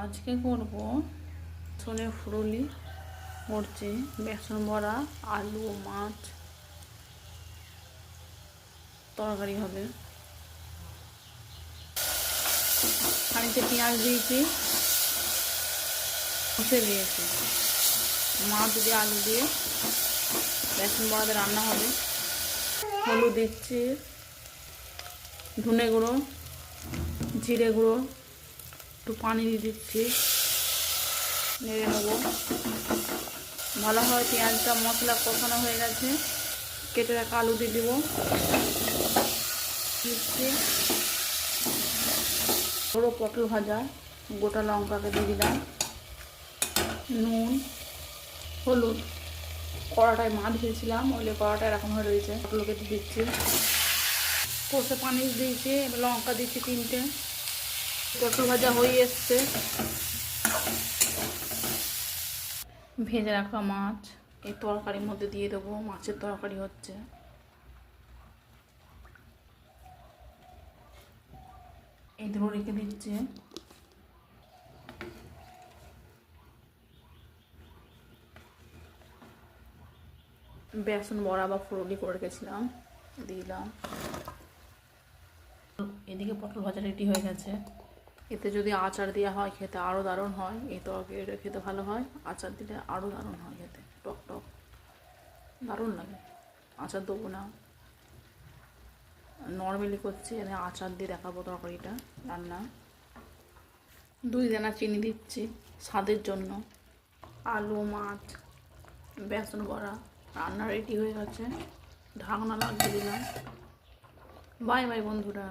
আজকে করব ছোলে ফুরুলি করছি, বেসন বড়া, আলু, মাছ তরকারি হবে। হাঁড়িতে পেঁয়াজ দিয়েছি, কষে দিয়েছি। মাছ দিয়ে আলু দিয়ে বেসন বড়াতে রান্না হবে। হলুদ দিচ্ছি, ধনে গুঁড়ো, জিরে গুঁড়ো, একটু পানি দিয়ে দিচ্ছি, নেড়ে নেবো ভালোভাবে। পেঁয়াজটা মশলা কষানো হয়ে গেছে, কেটে রাখা আলু দিয়ে দেবো, দিচ্ছি বড়ো পটল ভাজা, গোটা লঙ্কাকে দিয়ে দিলাম, নুন, হলুদ। কড়াটায় মাছ ভেজেছিলাম, ওইলে কড়াটা এরকম হয়ে রয়েছে। পটলকে দিয়ে দিচ্ছি, কষে পানি দিয়েছি, এবার লঙ্কা দিচ্ছি 3টে। পটল ভাজা হয়ে এসছে, ভেজে রাখা মাছ এই তরকারির মধ্যে দিয়ে দেবো। মাছের তরকারি হচ্ছে। এই ধরে রেখে দিচ্ছে। বেসন বড়া বা ফুরুলি করে রেখেছিলাম, দিলাম। এদিকে পটল ভাজা রেডি হয়ে গেছে। এতে যদি আচার দেওয়া হয় খেতে আরও দারুণ হয়। এই তরকারিটা খেতে ভালো হয়, আচার দিলে আরও দারুণ হয় খেতে, টক টক দারুণ লাগে। আচার দেবো না, নর্মালি করছি। এখানে আচার দিয়ে দেখাবো তরকারিটা রান্না। 2 দানা চিনি দিচ্ছি স্বাদের জন্য। আলু, মাছ, বেসন বড়া রান্না রেডি হয়ে গেছে। ঢাকনা লাগিয়ে দিলাম। বাই বাই বন্ধুরা।